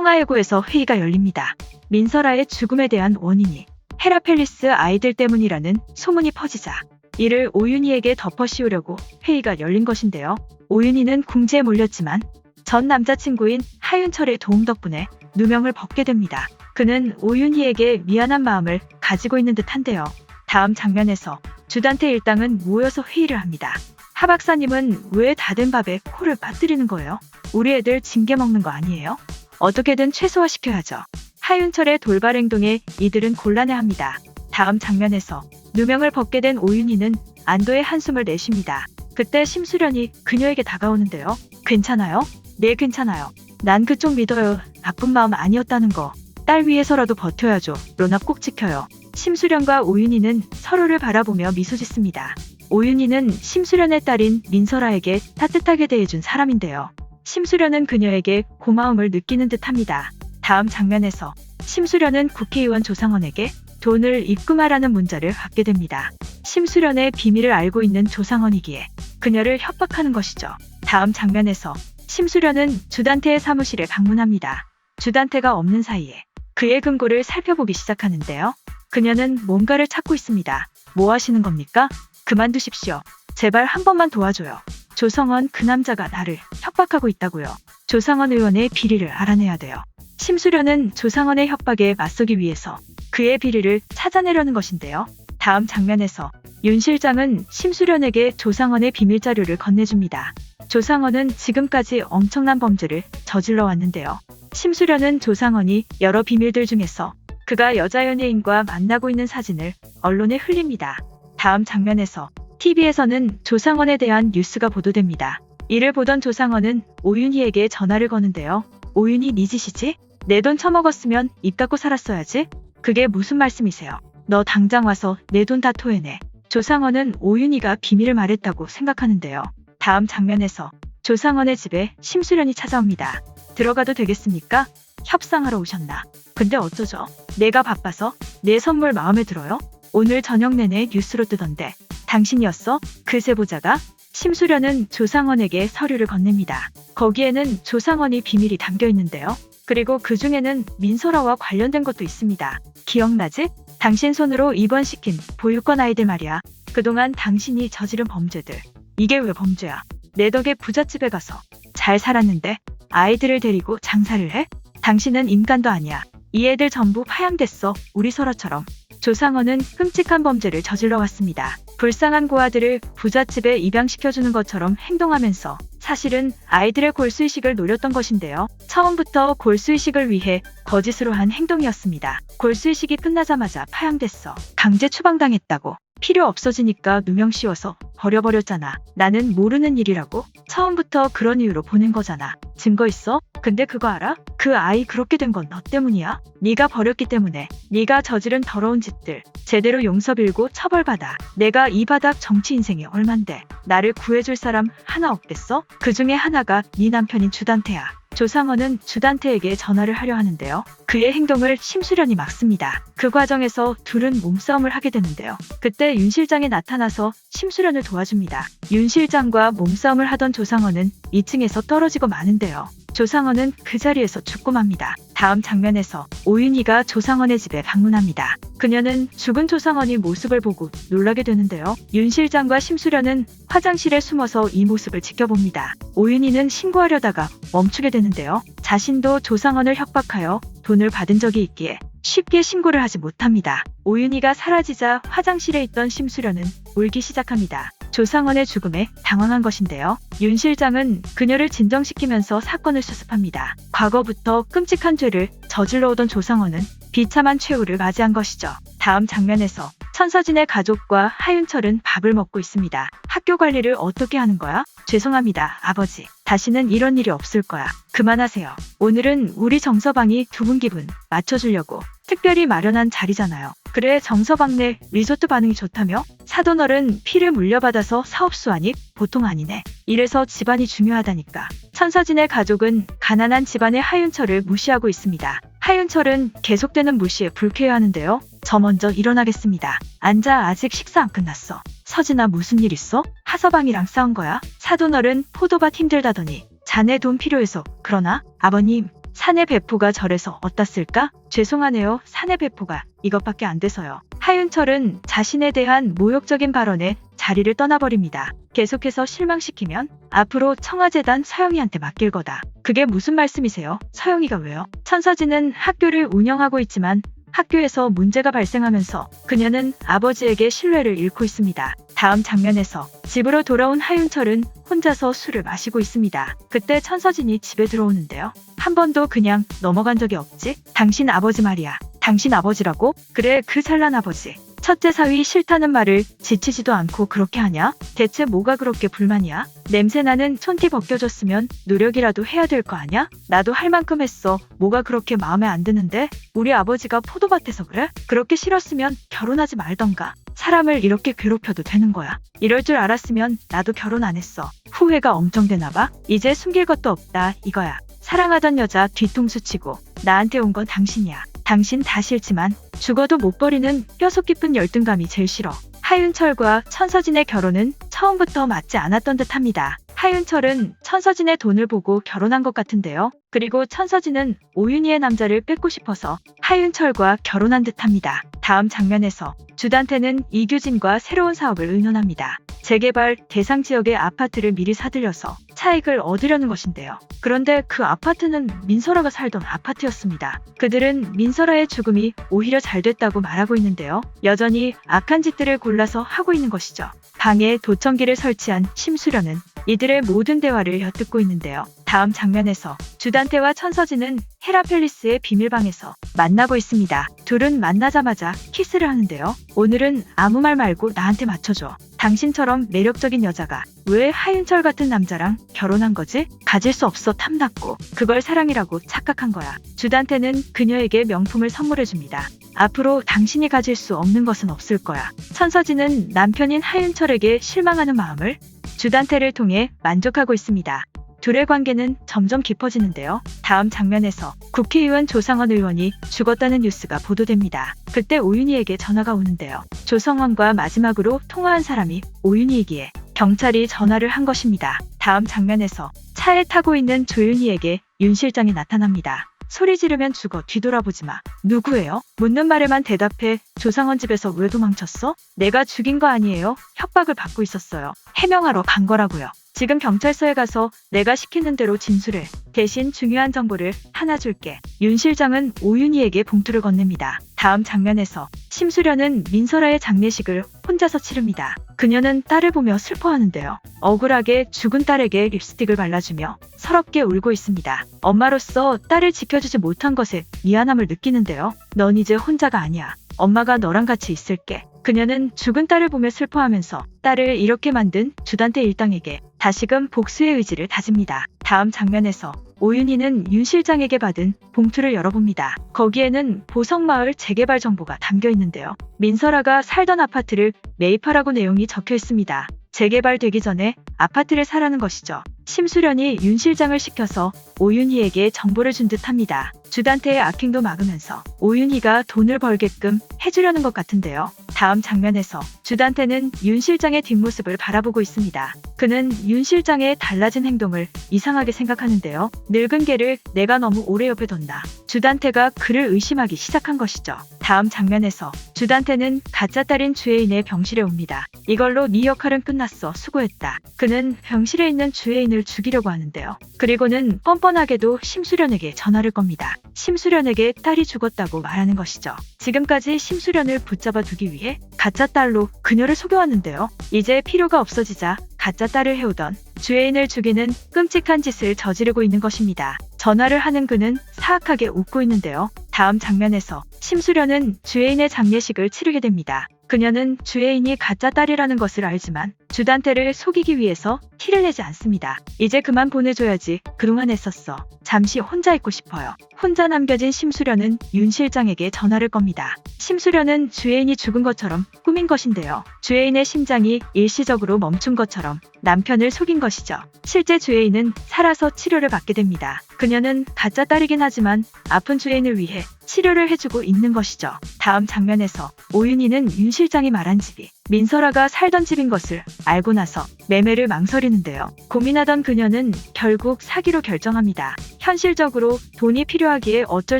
청하해구에서 회의가 열립니다. 민설아의 죽음에 대한 원인이 헤라펠리스 아이들 때문이라는 소문이 퍼지자 이를 오윤희에게 덮어씌우려고 회의가 열린 것인데요. 오윤희는 궁지에 몰렸지만 전 남자친구인 하윤철의 도움 덕분에 누명을 벗게 됩니다. 그는 오윤희에게 미안한 마음을 가지고 있는 듯한데요. 다음 장면에서 주단태 일당은 모여서 회의를 합니다. 하 박사님은 왜 다 된 밥에 코를 빠뜨리는 거예요? 우리 애들 징계 먹는 거 아니에요? 어떻게든 최소화시켜야죠. 하윤철의 돌발 행동에 이들은 곤란해합니다. 다음 장면에서 누명을 벗게 된 오윤희는 안도의 한숨을 내쉽니다. 그때 심수련이 그녀에게 다가오는데요. 괜찮아요? 네, 괜찮아요. 난 그쪽 믿어요. 나쁜 마음 아니었다는 거. 딸 위해서라도 버텨야죠. 로나 꼭 지켜요. 심수련과 오윤희는 서로를 바라보며 미소 짓습니다. 오윤희는 심수련의 딸인 민설아에게 따뜻하게 대해준 사람인데요. 심수련은 그녀에게 고마움을 느끼는 듯합니다. 다음 장면에서 심수련은 국회의원 조상원에게 돈을 입금하라는 문자를 받게 됩니다. 심수련의 비밀을 알고 있는 조상원이기에 그녀를 협박하는 것이죠. 다음 장면에서 심수련은 주단태의 사무실에 방문합니다. 주단태가 없는 사이에 그의 금고를 살펴보기 시작하는데요. 그녀는 뭔가를 찾고 있습니다. 뭐 하시는 겁니까? 그만두십시오. 제발 한 번만 도와줘요. 조성원, 그 남자가 나를 협박하고 있다고요. 조상원 의원의 비리를 알아내야 돼요. 심수련은 조상원의 협박에 맞서기 위해서 그의 비리를 찾아내려는 것인데요. 다음 장면에서 윤 실장은 심수련에게 조상원의 비밀 자료를 건네줍니다. 조상원은 지금까지 엄청난 범죄를 저질러 왔는데요. 심수련은 조상원이 여러 비밀들 중에서 그가 여자 연예인과 만나고 있는 사진을 언론에 흘립니다. 다음 장면에서 TV에서는 조상원에 대한 뉴스가 보도됩니다. 이를 보던 조상원은 오윤희에게 전화를 거는데요. 오윤희, 네 짓이지? 내 돈 처먹었으면 입 닫고 살았어야지? 그게 무슨 말씀이세요? 너 당장 와서 내 돈 다 토해내. 조상원은 오윤희가 비밀을 말했다고 생각하는데요. 다음 장면에서 조상원의 집에 심수련이 찾아옵니다. 들어가도 되겠습니까? 협상하러 오셨나? 근데 어쩌죠? 내가 바빠서 내 선물 마음에 들어요? 오늘 저녁 내내 뉴스로 뜨던데 당신이었어? 글쎄 보자가. 심수련은 조상원에게 서류를 건넵니다. 거기에는 조상원이 비밀이 담겨 있는데요. 그리고 그 중에는 민설아와 관련된 것도 있습니다. 기억나지? 당신 손으로 입원시킨 보육권 아이들 말이야. 그동안 당신이 저지른 범죄들. 이게 왜 범죄야? 내 덕에 부잣집에 가서 잘 살았는데 아이들을 데리고 장사를 해? 당신은 인간도 아니야. 이 애들 전부 파양됐어. 우리 설아처럼. 조상원은 끔찍한 범죄를 저질러 왔습니다. 불쌍한 고아들을 부잣집에 입양시켜주는 것처럼 행동하면서 사실은 아이들의 골수이식을 노렸던 것인데요. 처음부터 골수이식을 위해 거짓으로 한 행동이었습니다. 골수이식이 끝나자마자 파양됐어. 강제 추방당했다고. 필요 없어지니까 누명 씌워서 버려버렸잖아. 나는 모르는 일이라고. 처음부터 그런 이유로 보낸 거잖아. 증거 있어? 근데 그거 알아? 그 아이 그렇게 된 건 너 때문이야. 네가 버렸기 때문에. 네가 저지른 더러운 짓들 제대로 용서 빌고 처벌받아. 내가 이 바닥 정치 인생이 얼만데 나를 구해줄 사람 하나 없겠어? 그 중에 하나가 네 남편인 주단태야. 조상원은 주단태에게 전화를 하려 하는데요. 그의 행동을 심수련이 막습니다. 그 과정에서 둘은 몸싸움을 하게 되는데요. 그때 윤 실장이 나타나서 심수련을 도와줍니다. 윤 실장과 몸싸움을 하던 조상원은 2층에서 떨어지고 마는데요. 조상원은 그 자리에서 죽고 맙니다. 다음 장면에서 오윤희가 조상원의 집에 방문합니다. 그녀는 죽은 조상원의 모습을 보고 놀라게 되는데요. 윤 실장과 심수련은 화장실에 숨어서 이 모습을 지켜봅니다. 오윤희는 신고하려다가 멈추게 되는데요. 자신도 조상원을 협박하여 돈을 받은 적이 있기에 쉽게 신고를 하지 못합니다. 오윤희가 사라지자 화장실에 있던 심수련은 울기 시작합니다. 조상원의 죽음에 당황한 것인데요. 윤 실장은 그녀를 진정시키면서 사건을 수습합니다. 과거부터 끔찍한 죄를 저질러 오던 조상원은 비참한 최후를 맞이한 것이죠. 다음 장면에서 천서진의 가족과 하윤철은 밥을 먹고 있습니다. 학교 관리를 어떻게 하는 거야? 죄송합니다, 아버지. 다시는 이런 일이 없을 거야. 그만하세요. 오늘은 우리 정서방이 두 분 기분 맞춰주려고 특별히 마련한 자리잖아요. 그래, 정서방네 리조트 반응이 좋다며? 사돈어른 피를 물려받아서 사업수하니 보통 아니네. 이래서 집안이 중요하다니까. 천서진의 가족은 가난한 집안의 하윤철을 무시하고 있습니다. 하윤철은 계속되는 무시에 불쾌해하는데요. 저 먼저 일어나겠습니다. 앉아, 아직 식사 안 끝났어. 서진아, 무슨 일 있어? 하서방이랑 싸운 거야? 사돈어른 포도밭 힘들다더니 자네 돈 필요해서 그러나? 아버님, 사내 배포가 저래서 어디다 쓸까? 죄송하네요. 사내 배포가 이것밖에 안 돼서요. 하윤철은 자신에 대한 모욕적인 발언에 자리를 떠나버립니다. 계속해서 실망시키면 앞으로 청와재단 서영이한테 맡길 거다. 그게 무슨 말씀이세요? 서영이가 왜요? 천서진은 학교를 운영하고 있지만 학교에서 문제가 발생하면서 그녀는 아버지에게 신뢰를 잃고 있습니다. 다음 장면에서 집으로 돌아온 하윤철은 혼자서 술을 마시고 있습니다. 그때 천서진이 집에 들어오는데요. 한 번도 그냥 넘어간 적이 없지? 당신 아버지 말이야. 당신 아버지라고? 그래, 그 잘난 아버지. 첫째 사위 싫다는 말을 지치지도 않고 그렇게 하냐? 대체 뭐가 그렇게 불만이야? 냄새나는 촌티 벗겨줬으면 노력이라도 해야 될 거 아냐? 나도 할 만큼 했어. 뭐가 그렇게 마음에 안 드는데? 우리 아버지가 포도밭에서 그래? 그렇게 싫었으면 결혼하지 말던가. 사람을 이렇게 괴롭혀도 되는 거야. 이럴 줄 알았으면 나도 결혼 안 했어. 후회가 엄청 되나 봐. 이제 숨길 것도 없다 이거야. 사랑하던 여자 뒤통수 치고 나한테 온 건 당신이야. 당신 다 싫지만 죽어도 못 버리는 뼈속 깊은 열등감이 제일 싫어. 하윤철과 천서진의 결혼은 처음부터 맞지 않았던 듯합니다. 하윤철은 천서진의 돈을 보고 결혼한 것 같은데요. 그리고 천서진은 오윤희의 남자를 뺏고 싶어서 하윤철과 결혼한 듯합니다. 다음 장면에서 주단태는 이규진과 새로운 사업을 의논합니다. 재개발 대상 지역의 아파트를 미리 사들여서 차익을 얻으려는 것인데요. 그런데 그 아파트는 민설아가 살던 아파트였습니다. 그들은 민설아의 죽음이 오히려 잘 됐다고 말하고 있는데요. 여전히 악한 짓들을 골라서 하고 있는 것이죠. 방에 도청기를 설치한 심수련은 이들의 모든 대화를 엿듣고 있는데요. 다음 장면에서 주단태와 천서진은 헤라펠리스의 비밀방에서 만나고 있습니다. 둘은 만나자마자 키스를 하는데요. 오늘은 아무 말 말고 나한테 맞춰줘. 당신처럼 매력적인 여자가 왜 하윤철 같은 남자랑 결혼한 거지? 가질 수 없어 탐났고 그걸 사랑이라고 착각한 거야. 주단태는 그녀에게 명품을 선물해줍니다. 앞으로 당신이 가질 수 없는 것은 없을 거야. 천서진은 남편인 하윤철에게 실망하는 마음을 주단태를 통해 만족하고 있습니다. 둘의 관계는 점점 깊어지는데요. 다음 장면에서 국회의원 조상원 의원이 죽었다는 뉴스가 보도됩니다. 그때 오윤희에게 전화가 오는데요. 조성원과 마지막으로 통화한 사람이 오윤희이기에 경찰이 전화를 한 것입니다. 다음 장면에서 차에 타고 있는 조윤희에게 윤 실장이 나타납니다. 소리 지르면 죽어 뒤돌아보지 마. 누구예요? 묻는 말에만 대답해. 조상원 집에서 왜 도망쳤어? 내가 죽인 거 아니에요. 협박을 받고 있었어요. 해명하러 간 거라고요. 지금 경찰서에 가서 내가 시키는 대로 진술해. 대신 중요한 정보를 하나 줄게. 윤 실장은 오윤희에게 봉투를 건넵니다. 다음 장면에서 심수련은 민설아의 장례식을 혼자서 치릅니다. 그녀는 딸을 보며 슬퍼하는데요. 억울하게 죽은 딸에게 립스틱을 발라주며 서럽게 울고 있습니다. 엄마로서 딸을 지켜주지 못한 것에 미안함을 느끼는데요. 넌 이제 혼자가 아니야. 엄마가 너랑 같이 있을게. 그녀는 죽은 딸을 보며 슬퍼하면서 딸을 이렇게 만든 주단태 일당에게 다시금 복수의 의지를 다집니다. 다음 장면에서 오윤희는 윤 실장에게 받은 봉투를 열어봅니다. 거기에는 보성마을 재개발 정보가 담겨 있는데요. 민설아가 살던 아파트를 매입하라고 내용이 적혀 있습니다. 재개발되기 전에 아파트를 사라는 것이죠. 심수련이 윤 실장을 시켜서 오윤희에게 정보를 준 듯합니다. 주단태의 악행도 막으면서 오윤희가 돈을 벌게끔 해주려는 것 같은데요. 다음 장면에서 주단태는 윤 실장의 뒷모습을 바라보고 있습니다. 그는 윤 실장의 달라진 행동을 이상하게 생각하는데요. 늙은 개를 내가 너무 오래 옆에 뒀나. 주단태가 그를 의심하기 시작한 것이죠. 다음 장면에서 주단태는 가짜 딸인 주혜인의 병실에 옵니다. 이걸로 네 역할은 끝났어. 수고했다. 그는 병실에 있는 주혜인을 죽이려고 하는데요. 그리고는 뻔뻔하게도 심수련에게 전화를 겁니다. 심수련에게 딸이 죽었다고 말하는 것이죠. 지금까지 심수련을 붙잡아 두기 위해 가짜 딸로 그녀를 속여왔는데요. 이제 필요가 없어지자 가짜 딸을 해오던 주혜인을 죽이는 끔찍한 짓을 저지르고 있는 것입니다. 전화를 하는 그는 사악하게 웃고 있는데요. 다음 장면에서 심수련은 주혜인의 장례식을 치르게 됩니다. 그녀는 주혜인이 가짜 딸이라는 것을 알지만 주단태를 속이기 위해서 티를 내지 않습니다. 이제 그만 보내줘야지. 그동안 했었어. 잠시 혼자 있고 싶어요. 혼자 남겨진 심수련은 윤 실장에게 전화를 겁니다. 심수련은 주혜인이 죽은 것처럼 꾸민 것인데요. 주혜인의 심장이 일시적으로 멈춘 것처럼 남편을 속인 것이죠. 실제 주혜인은 살아서 치료를 받게 됩니다. 그녀는 가짜 딸이긴 하지만 아픈 주혜인을 위해 치료를 해주고 있는 것이죠. 다음 장면에서 오윤희는 윤 실장이 말한 집이 민설아가 살던 집인 것을 알고 나서 매매를 망설이는데요. 고민하던 그녀는 결국 사기로 결정합니다. 현실적으로 돈이 필요하기에 어쩔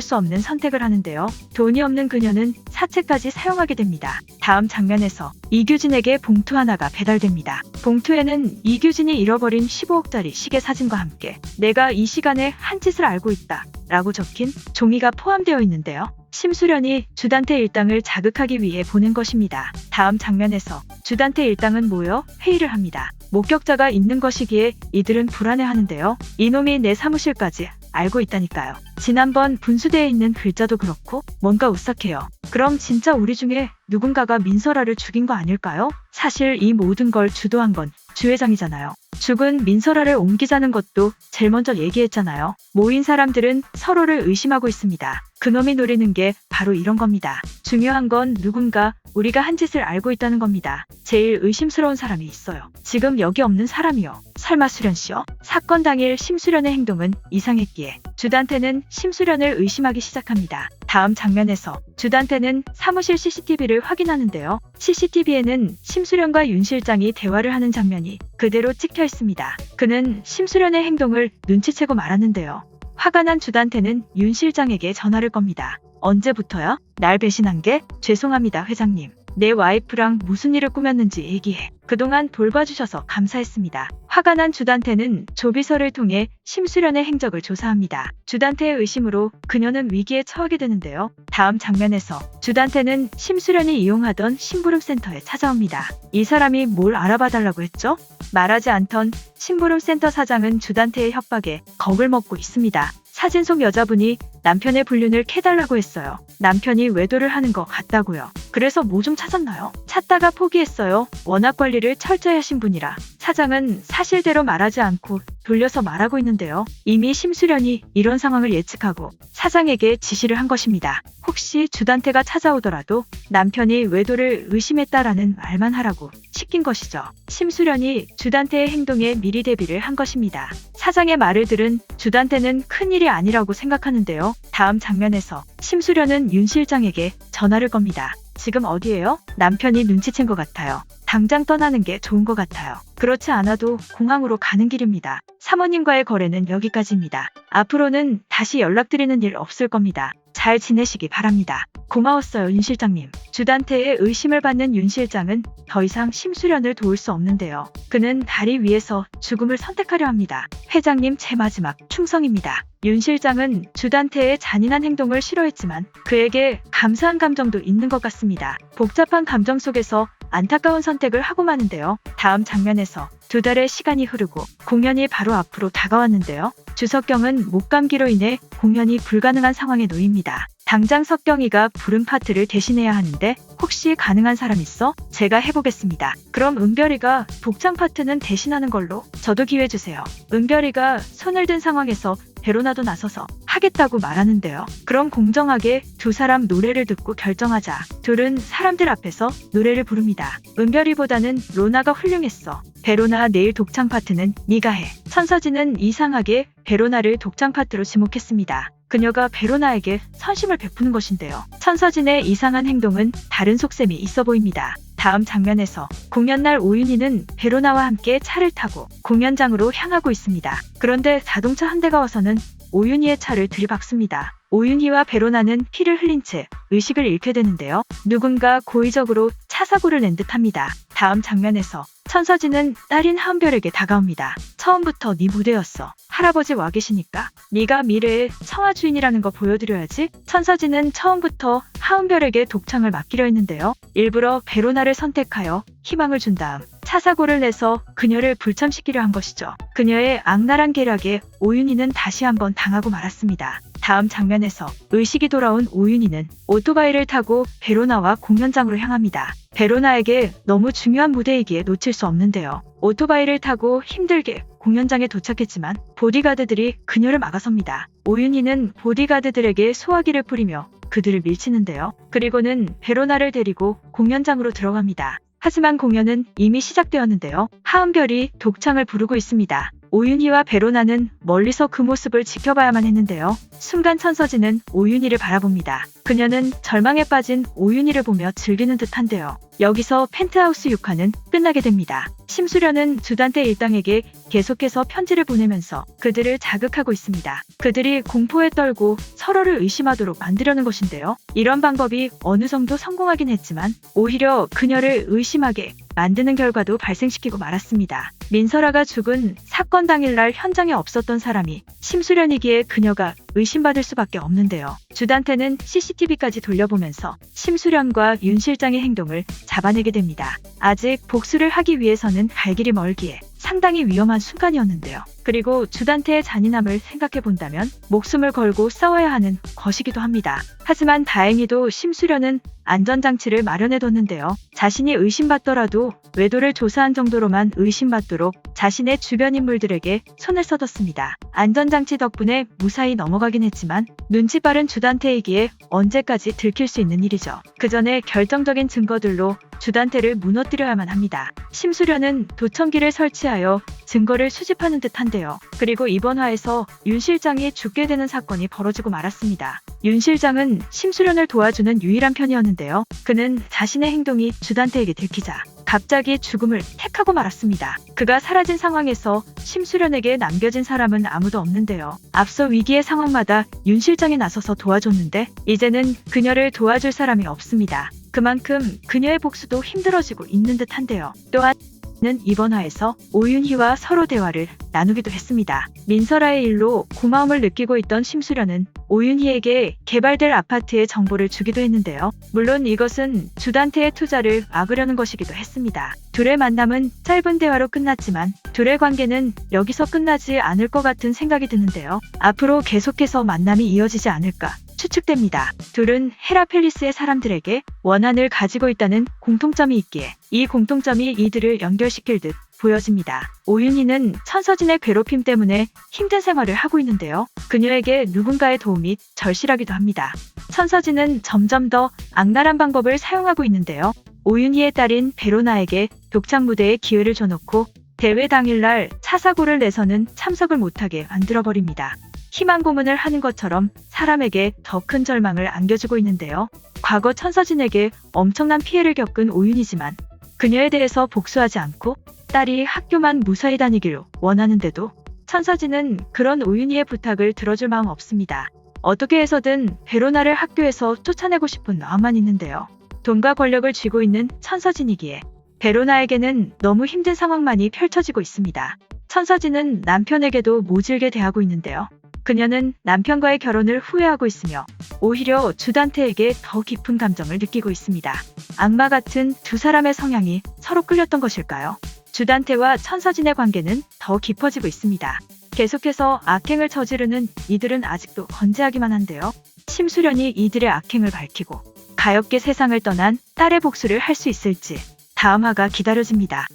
수 없는 선택을 하는데요. 돈이 없는 그녀는 사채까지 사용하게 됩니다. 다음 장면에서 이규진에게 봉투 하나가 배달됩니다. 봉투에는 이규진이 잃어버린 15억짜리 시계 사진과 함께 내가 이 시간에 한 짓을 알고 있다 라고 적힌 종이가 포함되어 있는데요. 심수련이 주단태 일당을 자극하기 위해 보낸 것입니다. 다음 장면에서 주단태 일당은 모여 회의를 합니다. 목격자가 있는 것이기에 이들은 불안해하는데요. 이놈이 내 사무실까지 알고 있다니까요. 지난번 분수대에 있는 글자도 그렇고 뭔가 오싹해요. 그럼 진짜 우리 중에 누군가가 민설아를 죽인 거 아닐까요? 사실 이 모든 걸 주도한 건 주 회장이잖아요. 죽은 민설아를 옮기자는 것도 제일 먼저 얘기했잖아요. 모인 사람들은 서로를 의심하고 있습니다. 그놈이 노리는 게 바로 이런 겁니다. 중요한 건 누군가 우리가 한 짓을 알고 있다는 겁니다. 제일 의심스러운 사람이 있어요. 지금 여기 없는 사람이요. 설마 수련 씨요? 사건 당일 심수련의 행동은 이상했기에 주단태는 심수련을 의심하기 시작합니다. 다음 장면에서 주단태는 사무실 CCTV를 확인하는데요. CCTV에는 심수련과 윤 실장이 대화를 하는 장면이 그대로 찍혀 있습니다. 그는 심수련의 행동을 눈치채고 말았는데요. 화가 난 주단태는 윤 실장에게 전화를 겁니다. 언제부터야? 날 배신한 게? 죄송합니다, 회장님. 내 와이프랑 무슨 일을 꾸몄는지 얘기해. 그동안 돌봐주셔서 감사했습니다. 화가 난 주단태는 조비서를 통해 심수련의 행적을 조사합니다. 주단태의 의심으로 그녀는 위기에 처하게 되는데요. 다음 장면에서 주단태는 심수련이 이용하던 심부름센터에 찾아옵니다. 이 사람이 뭘 알아봐달라고 했죠? 말하지 않던 심부름센터 사장은 주단태의 협박에 겁을 먹고 있습니다. 사진 속 여자분이 남편의 불륜을 캐달라고 했어요. 남편이 외도를 하는 것 같다고요. 그래서 뭐 좀 찾았나요? 찾다가 포기했어요. 워낙 관리를 철저히 하신 분이라. 사장은 사실대로 말하지 않고 돌려서 말하고 있는데요. 이미 심수련이 이런 상황을 예측하고 사장에게 지시를 한 것입니다. 혹시 주단태가 찾아오더라도 남편이 외도를 의심했다라는 말만 하라고 시킨 것이죠. 심수련이 주단태의 행동에 미리 대비를 한 것입니다. 사장의 말을 들은 주단태는 큰일이 아니라고 생각하는데요. 다음 장면에서 심수련은 윤 실장에게 전화를 겁니다. 지금 어디예요? 남편이 눈치챈 것 같아요. 당장 떠나는 게 좋은 것 같아요. 그렇지 않아도 공항으로 가는 길입니다. 사모님과의 거래는 여기까지입니다. 앞으로는 다시 연락드리는 일 없을 겁니다. 잘 지내시기 바랍니다. 고마웠어요, 윤 실장님. 주단태의 의심을 받는 윤 실장은 더 이상 심수련을 도울 수 없는데요. 그는 다리 위에서 죽음을 선택하려 합니다. 회장님, 제 마지막 충성입니다. 윤 실장은 주단태의 잔인한 행동을 싫어했지만 그에게 감사한 감정도 있는 것 같습니다. 복잡한 감정 속에서 안타까운 선택을 하고 마는데요. 다음 장면에서 2달의 시간이 흐르고 공연이 바로 앞으로 다가왔는데요. 주석경은 목감기로 인해 공연이 불가능한 상황에 놓입니다. 당장 석경이가 부른 파트를 대신해야 하는데 혹시 가능한 사람 있어? 제가 해보겠습니다. 그럼 은별이가 독창 파트는 대신하는 걸로. 저도 기회 주세요. 은별이가 손을 든 상황에서 베로나도 나서서 하겠다고 말하는데요. 그럼 공정하게 두 사람 노래를 듣고 결정하자. 둘은 사람들 앞에서 노래를 부릅니다. 은별이보다는 로나가 훌륭했어. 베로나, 내일 독창 파트는 네가 해. 천서진은 이상하게 베로나를 독창 파트로 지목했습니다. 그녀가 베로나에게 선심을 베푸는 것인데요. 천서진의 이상한 행동은 다른 속셈이 있어 보입니다. 다음 장면에서 공연날 오윤희는 베로나와 함께 차를 타고 공연장으로 향하고 있습니다. 그런데 자동차 한 대가 와서는 오윤희의 차를 들이박습니다. 오윤희와 베로나는 피를 흘린 채 의식을 잃게 되는데요. 누군가 고의적으로 차 사고를 낸 듯합니다. 다음 장면에서 천서진은 딸인 하은별에게 다가옵니다. 처음부터 네 무대였어. 할아버지 와 계시니까 네가 미래의 청아 주인이라는 거 보여드려야지. 천서진은 처음부터 하은별에게 독창을 맡기려 했는데요. 일부러 베로나를 선택하여 희망을 준 다음 차 사고를 내서 그녀를 불참시키려 한 것이죠. 그녀의 악랄한 계략에 오윤희는 다시 한번 당하고 말았습니다. 다음 장면에서 의식이 돌아온 오윤희는 오토바이를 타고 베로나와 공연장으로 향합니다. 베로나에게 너무 중요한 무대이기에 놓칠 수 없는데요. 오토바이를 타고 힘들게 공연장에 도착했지만 보디가드들이 그녀를 막아섭니다. 오윤희는 보디가드들에게 소화기를 뿌리며 그들을 밀치는데요. 그리고는 베로나를 데리고 공연장으로 들어갑니다. 하지만 공연은 이미 시작되었는데요. 하은별이 독창을 부르고 있습니다. 오윤희와 베로나는 멀리서 그 모습을 지켜봐야만 했는데요. 순간 천서진은 오윤희를 바라봅니다. 그녀는 절망에 빠진 오윤희를 보며 즐기는 듯한데요. 여기서 펜트하우스 6화는 끝나게 됩니다. 심수련은 주단태 일당에게 계속해서 편지를 보내면서 그들을 자극하고 있습니다. 그들이 공포에 떨고 서로를 의심하도록 만들려는 것인데요. 이런 방법이 어느 정도 성공하긴 했지만 오히려 그녀를 의심하게 만드는 결과도 발생시키고 말았습니다. 민설아가 죽은 사건 당일날 현장에 없었던 사람이 심수련이기에 그녀가 의심받을 수밖에 없는데요. 주단태는 CCTV까지 돌려보면서 심수련과 윤 실장의 행동을 잡아내게 됩니다. 아직 복수를 하기 위해서는 갈 길이 멀기에 상당히 위험한 순간이었는데요. 그리고 주단태의 잔인함을 생각해 본다면 목숨을 걸고 싸워야 하는 것이기도 합니다. 하지만 다행히도 심수련은 안전장치를 마련해뒀는데요. 자신이 의심받더라도 외도를 조사한 정도로만 의심받도록 자신의 주변 인물들에게 손을 써뒀습니다. 안전장치 덕분에 무사히 넘어가긴 했지만 눈치 빠른 주단태이기에 언제까지 들킬 수 있는 일이죠. 그 전에 결정적인 증거들로 주단태를 무너뜨려야만 합니다. 심수련은 도청기를 설치하여 증거를 수집하는 듯한데요. 그리고 이번 화에서 윤 실장이 죽게 되는 사건이 벌어지고 말았습니다. 윤 실장은 심수련을 도와주는 유일한 편이었는데요. 그는 자신의 행동이 주단태에게 들키자 갑자기 죽음을 택하고 말았습니다. 그가 사라진 상황에서 심수련에게 남겨진 사람은 아무도 없는데요. 앞서 위기의 상황마다 윤 실장이 나서서 도와줬는데 이제는 그녀를 도와줄 사람이 없습니다. 그만큼 그녀의 복수도 힘들어지고 있는 듯한데요. 또한 는 이번 화에서 오윤희와 서로 대화를 나누기도 했습니다. 민설아의 일로 고마움을 느끼고 있던 심수련은 오윤희에게 개발될 아파트의 정보를 주기도 했는데요. 물론 이것은 주단태의 투자를 막으려는 것이기도 했습니다. 둘의 만남은 짧은 대화로 끝났지만 둘의 관계는 여기서 끝나지 않을 것 같은 생각이 드는데요. 앞으로 계속해서 만남이 이어지지 않을까 추측됩니다. 둘은 헤라펠리스의 사람들에게 원한을 가지고 있다는 공통점이 있기에 이 공통점이 이들을 연결시킬 듯 보여집니다. 오윤희는 천서진의 괴롭힘 때문에 힘든 생활을 하고 있는데요. 그녀에게 누군가의 도움이 절실하기도 합니다. 천서진은 점점 더 악랄한 방법을 사용하고 있는데요. 오윤희의 딸인 베로나에게 독창 무대에 기회를 줘놓고 대회 당일날 차 사고를 내서는 참석을 못하게 만들어버립니다. 희망 고문을 하는 것처럼 사람에게 더 큰 절망을 안겨주고 있는데요. 과거 천서진에게 엄청난 피해를 겪은 오윤이지만 그녀에 대해서 복수하지 않고 딸이 학교만 무사히 다니기를 원하는데도 천서진은 그런 오윤이의 부탁을 들어줄 마음 없습니다. 어떻게 해서든 베로나를 학교에서 쫓아내고 싶은 마음만 있는데요. 돈과 권력을 쥐고 있는 천서진이기에 베로나에게는 너무 힘든 상황만이 펼쳐지고 있습니다. 천서진은 남편에게도 모질게 대하고 있는데요. 그녀는 남편과의 결혼을 후회하고 있으며 오히려 주단태에게 더 깊은 감정을 느끼고 있습니다. 악마 같은 두 사람의 성향이 서로 끌렸던 것일까요? 주단태와 천서진의 관계는 더 깊어지고 있습니다. 계속해서 악행을 저지르는 이들은 아직도 건재하기만 한데요. 심수련이 이들의 악행을 밝히고 가엾게 세상을 떠난 딸의 복수를 할 수 있을지 다음 화가 기다려집니다.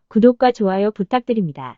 구독과 좋아요 부탁드립니다.